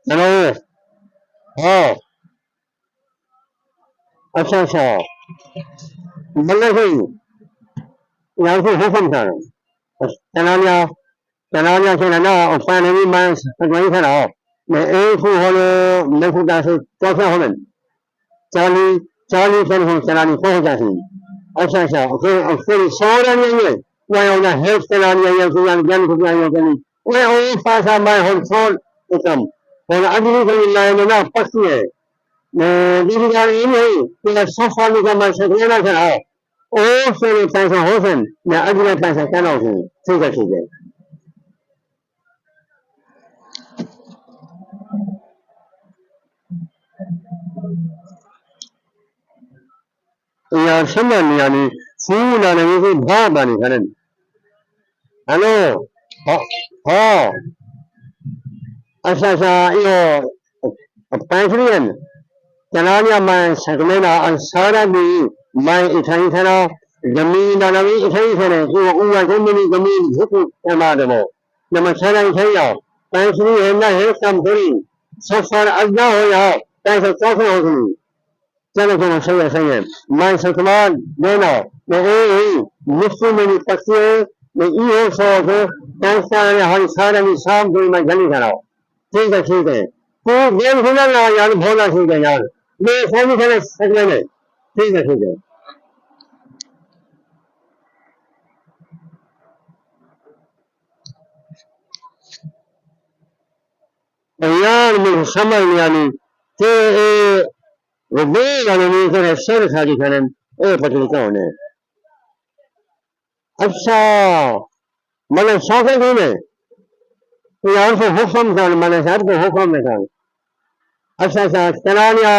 Hello. हाँ। अच्छा अच्छा। बल्ले से यहाँ से हुक्म था चलानिया चलानिया से ना और पानी भी मैं वहीं खड़ा मैं एक ही होने मैं खुदा से कैसे होने चाली चाली से हम चलानी पहुंच जाती अच्छा अच्छा फिर सौरा नहीं है वह उन्हें हेल्थ चलानिया या फिर ज्ञान को जानिया के लिए वह वो पासा मैं हम छोड़ कम और अगली कभी लाइन ना पक्की है दूसरी बात ये नहीं कि सफा निकलना सकते ना खड़ा ओ फिर पैसा हो सन मैं अगले पैसा कहना हूँ ठीक है यार समझ नहीं आनी फोन आने में कोई बात आनी करें हेलो हाँ हाँ अच्छा अच्छा यो पैंसरियन चलानिया मैं सकने ना सारा भी मैं इठाई था ना जमीन ना भी इठाई थे ना वो उन्हें जो मेरी जमीन झुक के मार दो जब सारा इठाई आओ पैंसरी है ना है कम थोड़ी सफर अज्ञा हो जाओ पैसे कैसे हो गई चलो चलो सही है मैं सतमान देना मैं मुफ्ती मेरी पक्षी है मैं ये सो के पैसा हर सारा भी शाम को मैं जल्दी कराओ ठीक है तो गेम खेलना ना यार भोला ठीक है यार मैं सभी खेल सकते हैं ठीक है यार मुझे समझ नहीं आनी कि वो वाले नहीं करे सर खाली खाने पतली कौन है अच्छा मतलब शौक है कौन है यार से हुक्म कर मैंने साहब को हुक्म में कर अच्छा अच्छा चलानिया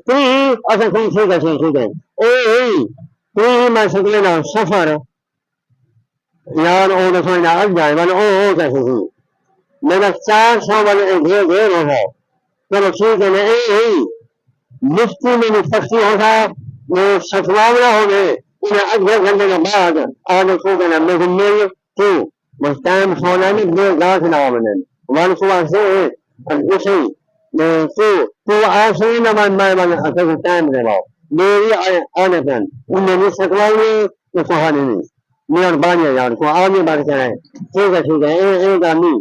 तू ही अच्छा ठीक है तू ही मैं सकले ना सफर यार ओ देखो ना अब जाए मैंने ओ कैसे हुई मेरा 400 वाले ढेर होगा चलो ठीक है ना मुफ्ती में पक्षी होगा वो सतवावना हो गए उन्हें आधे घंटे के बाद आने को कहना मेरे मेल तू बस टाइम सोना नहीं दो गांठ ना मैंने वन सुबह से उसे तू आज से ना मैं असल टाइम दे रहा मेरी आने पर उन्हें भी सतवावने तो कहानी नहीं मेरे बानिया यार को आगे बढ़ के आए ठीक है एक आदमी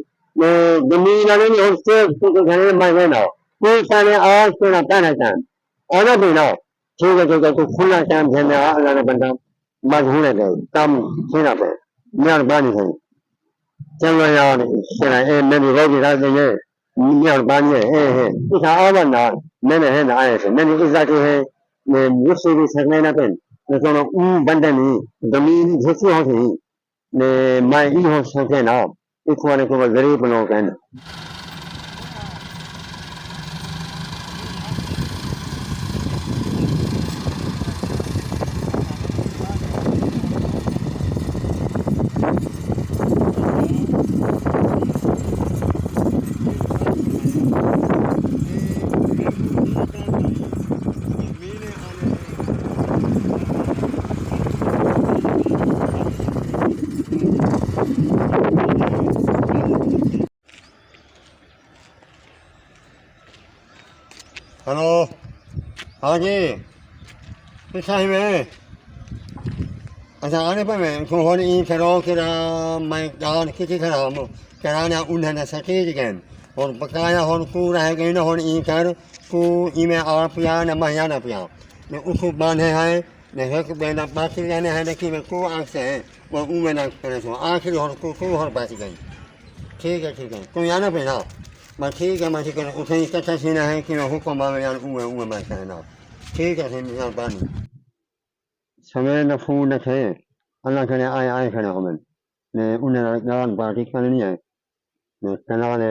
जमीन वाले नहीं होते तो घर में मैं ना कोई सारे आज तो ना पहना चांद और भी ना ठीक है तो खुला चांद है मैं अल्लाह ने बंदा मजबूर है कम सीना पे मेहरबानी है चलो यार चला मेरी रोजी रात देंगे मेहरबानी है इस आवन ना मैंने है ना आए थे मैंने इज्जत है मैं मुझसे भी सकने ना पे मैं तो बंदे नहीं जमीन झुकी होती मैं इन हो सके ना इस वाले को गरीब लोग हैं हेलो हाँ जी किस टाइम में अच्छा आने पर मैं कुछ इन करो कि मैं जान किसी तरह हम कराना उन्हें सटीज गए और बकाया हो पूरा है कि हो इन कर को इमें आ पिया न महिया न पिया मैं उसको बांधे हैं न एक बेना बाकी जाने हैं देखिए मैं को आँख से है वो उमें ना करे सो आखिरी को हर बात गई ठीक है कोई आना पे ना मैं ठीक है मैं ठीक है उसे कैसा सीना है कि मैं हुक्म आवे यार उमें मैं कहना ठीक है मेहरबानी समय न फोन न थे अल्लाह करे आए खड़े हमें ने उन्हें जान पार्टी करनी नहीं है ने कहना ने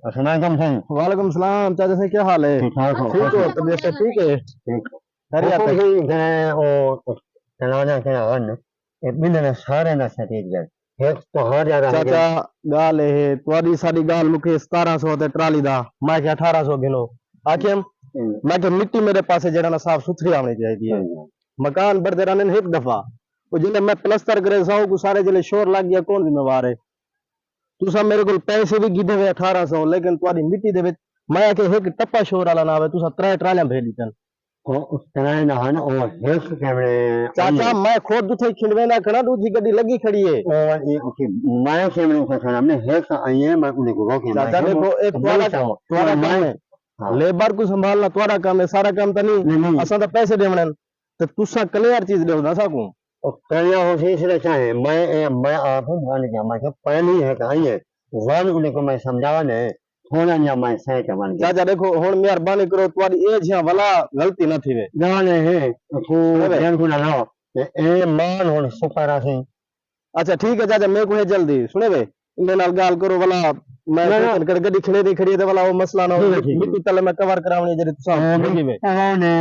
अस्सलाम वालेकुम वालेकुम सलाम चाचा से क्या हाल है? ठीक ठाक हो ठीक हो? तबीयत सब ठीक है? ठीक खैरियत हुक्म है? ही है और कहना ना कहना वन बिना सारे ना सटीक गए एक तो हर ज्यादा है चाचा गाल है तुम्हारी सारी गाल मुखे 1700 ते ट्राली दा मैं क्या 1800 गिनो आखिम मैं तो मिट्टी मेरे पास जड़ा ना साफ सुथरी आनी चाहिए मकान बढ़ते रहने एक दफा वो जिले मैं प्लस्तर करे साहू को सारे जिले शोर लग गया कौन जिम्मेवार है तू सब मेरे को पैसे भी गिने हुए 1800 लेकिन तुम्हारी मिट्टी दे विच मैं के एक टप्पा शोर वाला ना आवे तू सब 3 ट्रालियां भेज दीतन उस तरह ना हन और हेल्थ कैमरे चाचा मैं खुद उठे खिंडवेना कना दूसरी गड्डी लगी खड़ी है और ये ओके मैं कैमरे का खाना हमने हेल्थ आई है मैं उन्हें को रोके चाचा देखो एक तुम्हारा काम है लेबर को संभालना तुम्हारा काम है सारा काम तो नहीं असा तो पैसे देवने तो तुसा क्लियर चीज देव ना सकूं और कलिया हो से इसलिए चाहे मैं आप मान गया मैं पहले है कहीं है वन उन्हें को मैं समझावा ने थोड़ा या मैं सही कमान चाचा देखो हुन मेहरबानी करो तुम्हारी एज है भला गलती न थी वे जाने है को ध्यान को ना लाओ ए मान हुन सुपारा से अच्छा ठीक है चाचा मैं को है जल्दी सुने वे इनके नाल गाल करो भला मैं कर गड्डी खड़े है तो भला वो मसला ना हो मिट्टी तले मैं कवर करावनी जरी तुसा लगी वे ने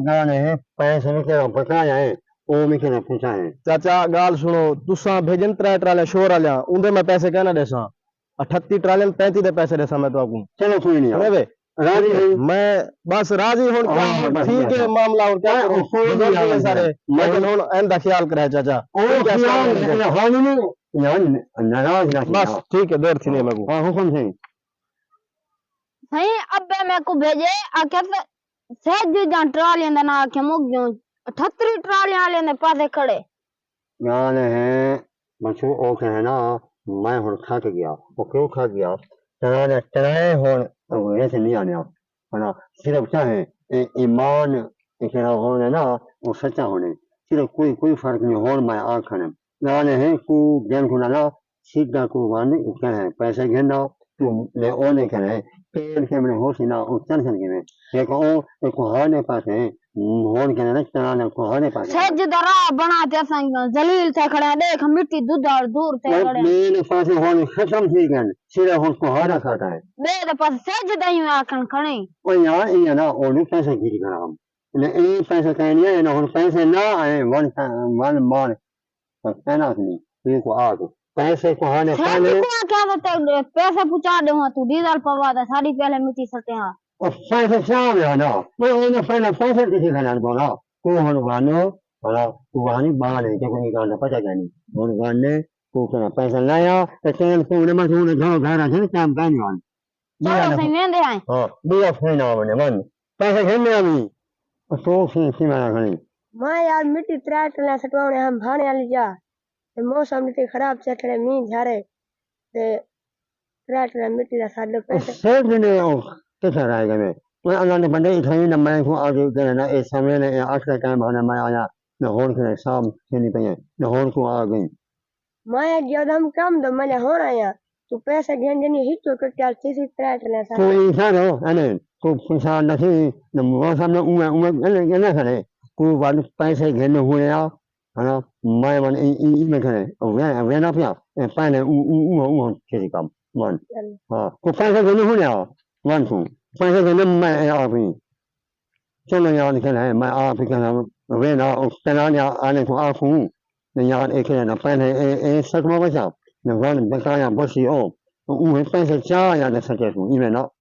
गाने है पैसे में के पता है ओ में के पूछा है चाचा गाल सुनो तुसा भेजन 3 ट्राले शोर वाला उनदे मैं पैसे कहना देसा 38 ट्रालियन 35 दे पैसे देसा मैं तो आपको चलो कोई नहीं सुने वे राजी है मैं बस राजी हूं ठीक है मामला और क्या करूं सारे लेकिन हुन एंदा ख्याल करे चाचा हां नहीं नाराज ना बस ठीक है देर थी नहीं मैं को हां हुक्म से सही अब मैं को भेजे आखे सहज जा ट्रालियां दा ना आखे मुक गयो 38 ट्रालियां वाले ने पासे खड़े गाने है बच्चों ओ कहना मैं हुन थक गया वो क्यों थक गया तनाए हुन ऐसे नहीं आने आप है ना सिर्फ चाहे ईमान एक होने ना वो सच्चा होने सिर्फ कोई फर्क नहीं हो मैं आखने गाने हैं को ज्ञान को ना सीधा को वाने क्या है पैसे घेना तू ले ओने क्या है पेड़ के में हो सीना उच्चन के में एक हाने पास है होन के ना चलाने को हाने पास सहज दरा बनाते संग जलील से खड़े देख मिट्टी दूर दूर से खड़े मेरे पास होन खत्म थी गन सिर्फ होन को हाना खाता है मेरे पास सहज दई आखन खड़े ओ यार ये ना ओने पैसे गिरी करा हम ने ए पैसे कहनी है ना होन पैसे ना आए वन मान कहना नहीं ये को आ गो पैसे को हाने सहज को क्या बता पैसे पूछा दे तू डीजल पवा दे साड़ी पहले मिट्टी सटे हां और पैसे चाह रहा ना मैं उन्हें पहले पैसे किसी खाना बोला को होन वानो वाला वानी बाल है कोई गाना पता नहीं होन वाने को क्या पैसा लाया तो तेल को उन्हें मैं उन्हें घर से काम करने वाला चलो सही वेंदे आए हां दिया फोन ना मैंने मन पैसे घेने अभी तो सी मैं खड़ी मैं यार मिट्टी ट्रैक्टर सटवाने हम भाने वाली जा मौसम इतने खराब चल मी झारे ते ट्रैक्टर मिट्टी दा साडे पैसे सेठ ने कैसा रहेगा मैं अल्लाह बंदे इठाई ना मैं को आगे करना इस समय ने आज का टाइम होना मैं आया लाहौर के शाम से नहीं पे लाहौर को आ गई मैं एकदम कम दो मैं हो आया तू पैसे घेन जनी हितो के क्या सीसी ट्रैक्टर सा तो इंसान हो अने को पैसा नहीं न मौसम ने उमे ना करे को वाले पैसे घेने हुए आ है ना मैं मन ई में करे वे ना पिया पहले उ के काम मन हां को पैसे घेने हुए आ मन को पैसे घेने मैं आ भी चलो यार क्या है मैं आप के नाम वे ना उस तरह आने को आफू ने यार एक ना पहले सब में बचा ने वन बताया बसी ओ उ पैसे चाह या ने सके तू ई में ना